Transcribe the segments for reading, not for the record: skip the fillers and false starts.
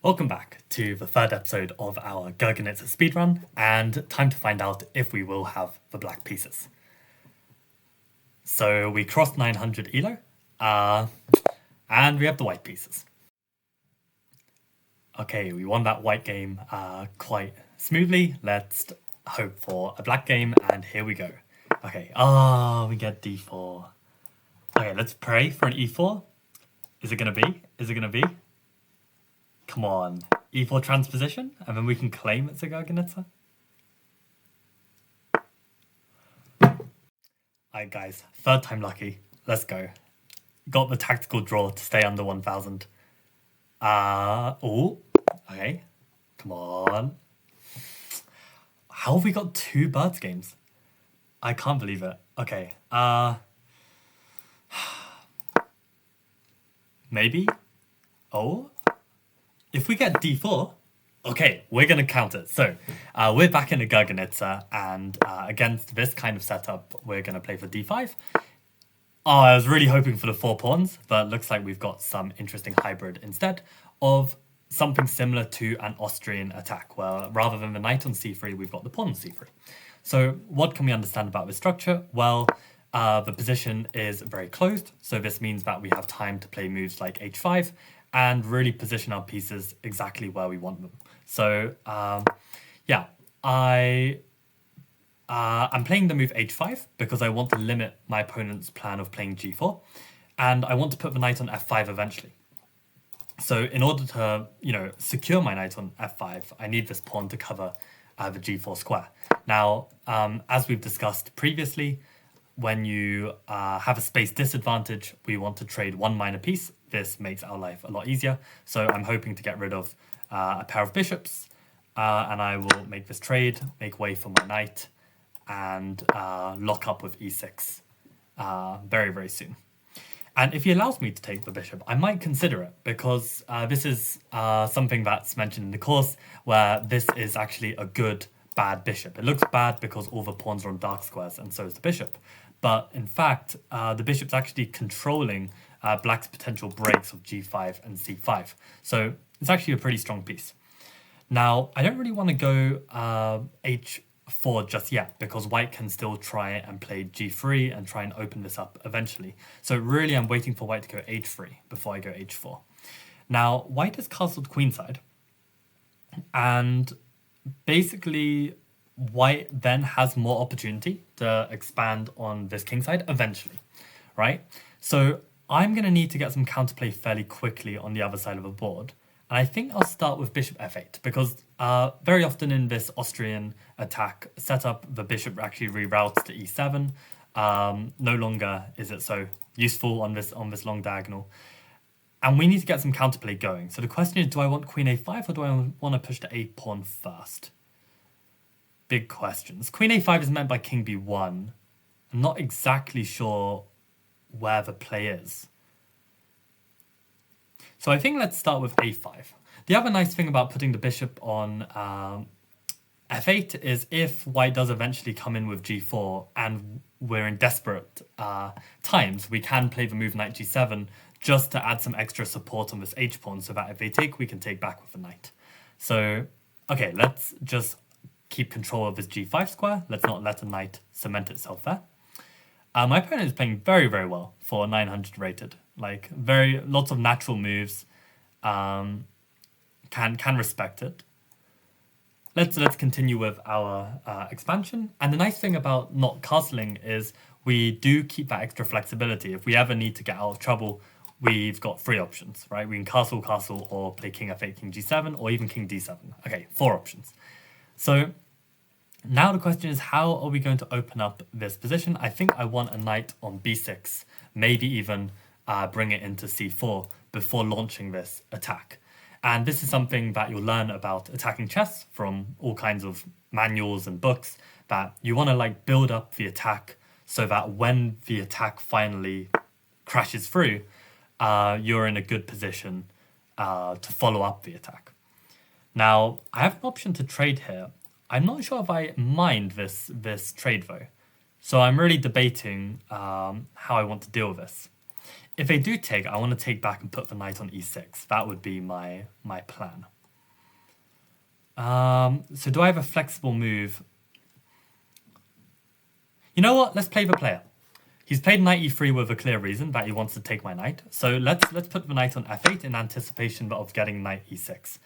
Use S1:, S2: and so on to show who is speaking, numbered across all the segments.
S1: Welcome back to the third episode of our Gurgenidze speedrun, and time to find out if we will have the black pieces. So we crossed 900 ELO, and we have the white pieces. Okay, we won that white game quite smoothly. Let's hope for a black game, and here we go. Okay, we get d4. Okay, let's pray for an e4. Is it gonna be? Is it gonna be? Come on, e4 transposition, and then we can claim it's a Gurgenidze. Alright guys, third time lucky. Let's go. Got the tactical draw to stay under 1000. Okay. Come on. How have we got 2 birds games? I can't believe it. Okay. Maybe? Oh? If we get d4, okay, we're going to count it. So, we're back in the Gurgenidze, and against this kind of setup, we're going to play for d5. I was really hoping for the 4 pawns, but looks like we've got some interesting hybrid instead of something similar to an Austrian attack, where rather than the knight on c3, we've got the pawn on c3. So, what can we understand about this structure? Well, the position is very closed, so this means that we have time to play moves like h5, and really position our pieces exactly where we want them. So, yeah, I'm playing the move h5 because I want to limit my opponent's plan of playing g4, and I want to put the knight on f5 eventually. So in order to, secure my knight on f5, I need this pawn to cover the g4 square. Now, as we've discussed previously, when you have a space disadvantage, we want to trade 1 minor piece. This makes our life a lot easier. So I'm hoping to get rid of a pair of bishops, and I will make this trade, make way for my knight, and lock up with e6 very, very soon. And if he allows me to take the bishop, I might consider it, because this is something that's mentioned in the course, where this is actually a good, bad bishop. It looks bad because all the pawns are on dark squares, and so is the bishop. But in fact, the bishop's actually controlling black's potential breaks of g5 and c5. So it's actually a pretty strong piece. Now, I don't really want to go h4 just yet, because white can still try and play g3 and try and open this up eventually. So really, I'm waiting for white to go h3 before I go h4. Now, white is castled queenside, and basically white then has more opportunity to expand on this kingside eventually, right? So I'm going to need to get some counterplay fairly quickly on the other side of the board. And I think I'll start with bishop f8, because very often in this Austrian attack setup, the bishop actually reroutes to e7. No longer is it so useful on this long diagonal. And we need to get some counterplay going. So the question is, do I want queen a5 or do I want to push the a pawn first? Big questions. Queen a5 is meant by king b1. I'm not exactly sure where the play is. So I think let's start with a5. The other nice thing about putting the bishop on f8 is if white does eventually come in with g4 and we're in desperate times, we can play the move knight g7 just to add some extra support on this h-pawn, so that if they take, we can take back with the knight. So, okay, let's just keep control of this g5 square. Let's not let the knight cement itself there. My opponent is playing very, very well for 900 rated. Like, lots of natural moves. Can respect it. Let's continue with our expansion. And the nice thing about not castling is we do keep that extra flexibility. If we ever need to get out of trouble, we've got 3 options, right? We can castle, or play king f8, king g7, or even king d7. Okay, 4 options. So now the question is, how are we going to open up this position? I think I want a knight on b6, maybe even bring it into c4 before launching this attack. And this is something that you'll learn about attacking chess from all kinds of manuals and books, that you want to build up the attack so that when the attack finally crashes through, you're in a good position to follow up the attack. Now, I have an option to trade here. I'm not sure if I mind this trade though. So I'm really debating how I want to deal with this. if they do take, I want to take back and put the knight on e6. That would be my plan. So do I have a flexible move? You know what? Let's play the player. He's played knight e3 with a clear reason that he wants to take my knight. So let's put the knight on f8 in anticipation of getting knight e6.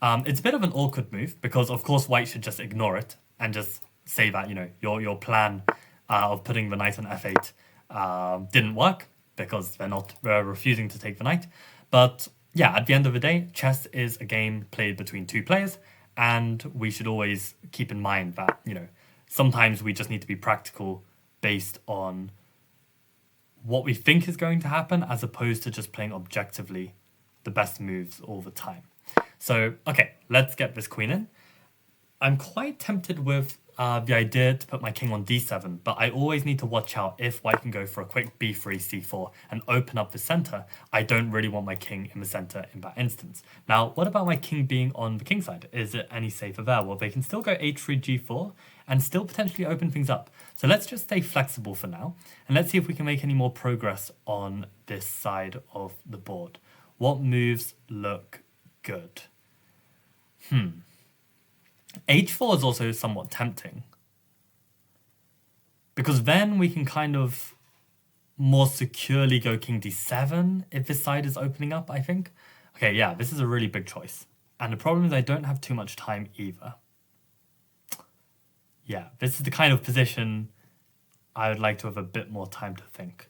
S1: It's a bit of an awkward move because, of course, white should just ignore it and just say that, you know, your plan of putting the knight on f8 didn't work because they're refusing to take the knight. But yeah, at the end of the day, chess is a game played between two players, and we should always keep in mind that, you know, sometimes we just need to be practical based on what we think is going to happen as opposed to just playing objectively the best moves all the time. So, okay, let's get this queen in. I'm quite tempted with the idea to put my king on d7, but I always need to watch out if white can go for a quick b3, c4 and open up the center. I don't really want my king in the center in that instance. Now, what about my king being on the king side? Is it any safer there? Well, they can still go h3, g4 and still potentially open things up. So let's just stay flexible for now, and let's see if we can make any more progress on this side of the board. What moves look good? H4 is also somewhat tempting, because then we can kind of more securely go king d7 if this side is opening up, I think. Okay, yeah, this is a really big choice. And the problem is I don't have too much time either. Yeah, this is the kind of position I would like to have a bit more time to think.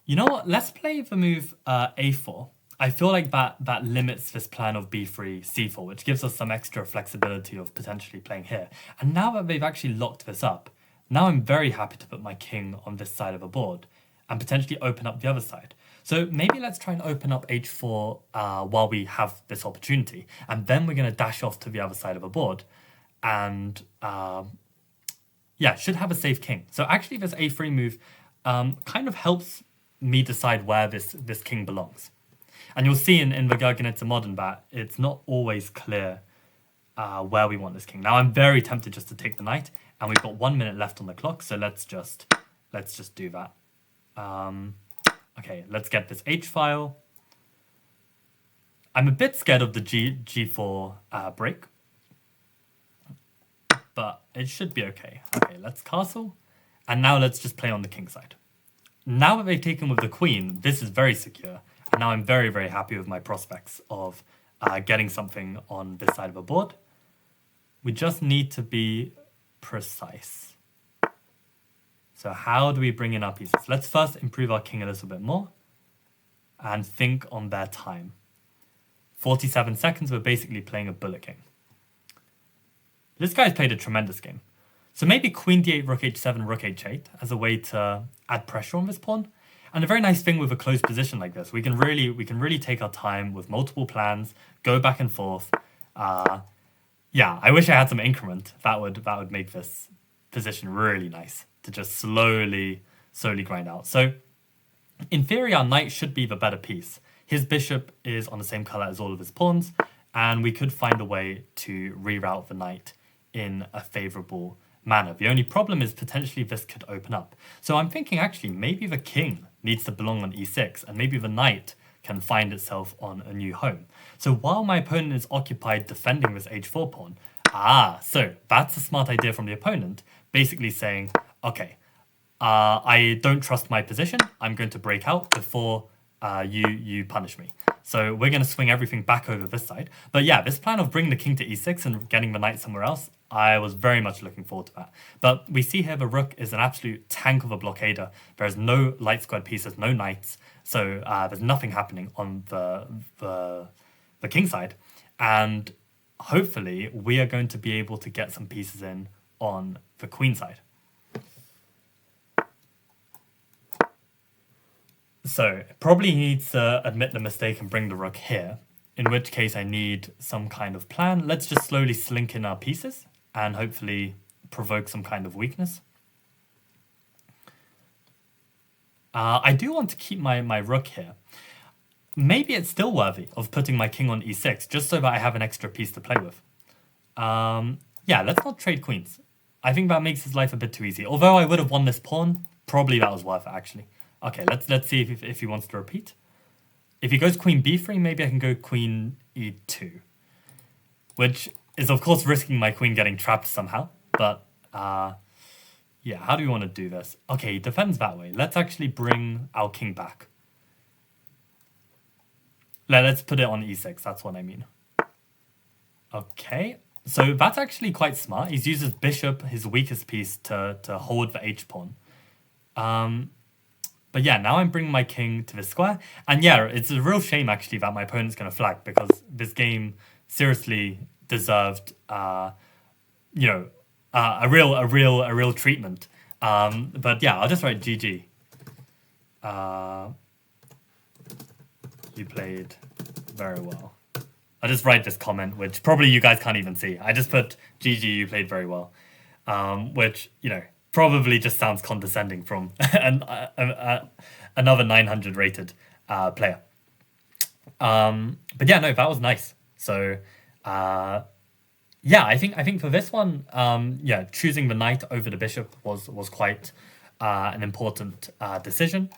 S1: You know what? Let's play the move a4. I feel like that limits this plan of b3, c4, which gives us some extra flexibility of potentially playing here. And now that they've actually locked this up, now I'm very happy to put my king on this side of the board and potentially open up the other side. So maybe let's try and open up h4 while we have this opportunity. And then we're going to dash off to the other side of the board. And yeah, should have a safe king. So actually this a3 move kind of helps me decide where this king belongs. And you'll see in the Gurgenidze Modern that it's not always clear where we want this king. Now I'm very tempted just to take the knight, and we've got 1 minute left on the clock, so let's just do that. Okay, let's get this H file. I'm a bit scared of the G4 break, but it should be okay. Okay, let's castle, and now let's just play on the king side. Now that they've taken with the queen, this is very secure. And now I'm very, very happy with my prospects of getting something on this side of the board. We just need to be precise. So how do we bring in our pieces? Let's first improve our king a little bit more and think on their time. 47 seconds, we're basically playing a bullet game. This guy's played a tremendous game. So maybe queen d8, rook h7, rook h8 as a way to add pressure on this pawn. And a very nice thing with a closed position like this, we can really take our time with multiple plans, go back and forth. Yeah, I wish I had some increment. That would make this position really nice to just slowly grind out. So in theory, our knight should be the better piece. His bishop is on the same color as all of his pawns, and we could find a way to reroute the knight in a favorable manner. The only problem is potentially this could open up. So I'm thinking actually maybe the king needs to belong on e6, and maybe the knight can find itself on a new home. So while my opponent is occupied defending this h4 pawn, so that's a smart idea from the opponent, basically saying, okay, I don't trust my position, I'm going to break out before you punish me. So we're going to swing everything back over this side. But yeah, this plan of bringing the king to e6 and getting the knight somewhere else, I was very much looking forward to that. But we see here the rook is an absolute tank of a blockader. There's no light squared pieces, no knights. So there's nothing happening on the king side. And hopefully we are going to be able to get some pieces in on the queen side. So probably needs to admit the mistake and bring the rook here, in which case I need some kind of plan. Let's just slowly slink in our pieces and hopefully provoke some kind of weakness. I do want to keep my rook here. Maybe it's still worthy of putting my king on e6, just so that I have an extra piece to play with. Yeah, let's not trade queens. I think that makes his life a bit too easy. Although I would have won this pawn, probably that was worth it, actually. Okay, let's see if he wants to repeat. If he goes queen b3, maybe I can go queen e2. Which is, of course, risking my queen getting trapped somehow. But, yeah, how do we want to do this? Okay, he defends that way. Let's actually bring our king back. Let's put it on e6. That's what I mean. Okay, so that's actually quite smart. He's used his bishop, his weakest piece, to hold the h-pawn. But yeah, now I'm bringing my king to the square. And yeah, it's a real shame, actually, that my opponent's going to flag, because this game seriously deserved, you know, a real treatment. But yeah, I'll just write GG. You played very well. I'll just write this comment, which probably you guys can't even see. I just put GG, you played very well. Which, you know, probably just sounds condescending from another 900 rated player. But yeah, no, that was nice. So, yeah, I think for this one, yeah, choosing the knight over the bishop was quite an important decision.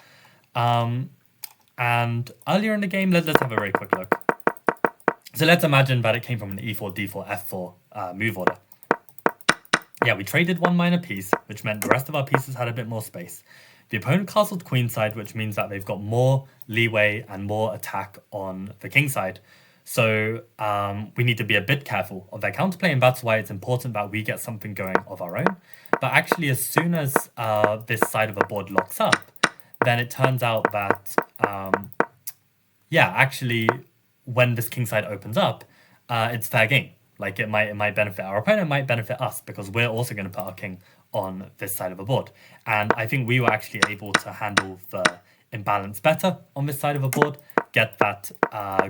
S1: And earlier in the game, let's have a very quick look. So let's imagine that it came from an e4, d4, f4 move order. Yeah, we traded one minor piece, which meant the rest of our pieces had a bit more space. The opponent castled queenside, which means that they've got more leeway and more attack on the king side. So we need to be a bit careful of their counterplay, and that's why it's important that we get something going of our own. But actually, as soon as this side of the board locks up, then it turns out that, yeah, actually, when this king side opens up, it's fair game. Like, it might benefit our opponent, it might benefit us, because we're also going to put our king on this side of the board. And I think we were actually able to handle the imbalance better on this side of the board, get that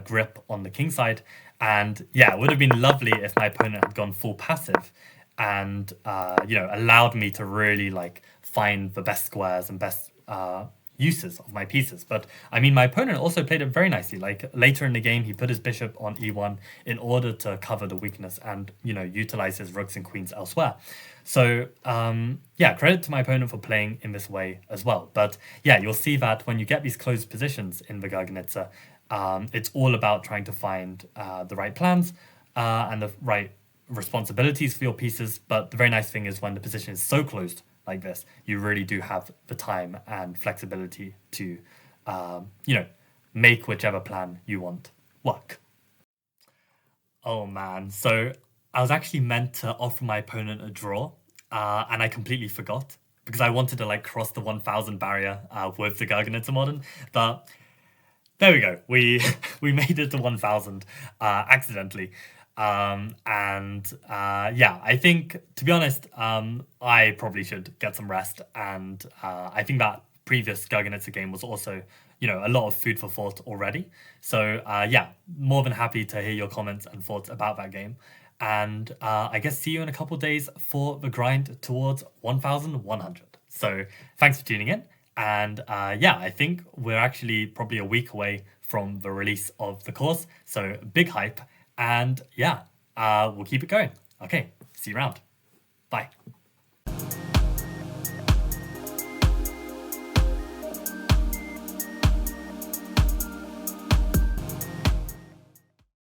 S1: grip on the king side. And yeah, it would have been lovely if my opponent had gone full passive and, you know, allowed me to really, like, find the best squares and best uses of my pieces. But I mean, my opponent also played it very nicely. Like, later in the game, he put his bishop on e1 in order to cover the weakness and, you know, utilize his rooks and queens elsewhere. So yeah, credit to my opponent for playing in this way as well. But yeah, you'll see that when you get these closed positions in the Gurgenidze, it's all about trying to find the right plans and the right responsibilities for your pieces. But the very nice thing is when the position is so closed like this, you really do have the time and flexibility to, you know, make whichever plan you want work. Oh man, so I was actually meant to offer my opponent a draw, and I completely forgot because I wanted to like cross the 1000 barrier with the Gurgenidze Modern, but there we go. We made it to 1000 accidentally. Yeah, I think, to be honest, I probably should get some rest. And I think that previous Gurgenidze game was also, you know, a lot of food for thought already. So yeah, more than happy to hear your comments and thoughts about that game. And I guess see you in a couple days for the grind towards 1100. So thanks for tuning in. And yeah, I think we're actually probably a week away from the release of the course. So big hype. And yeah, we'll keep it going. Okay, see you around. Bye.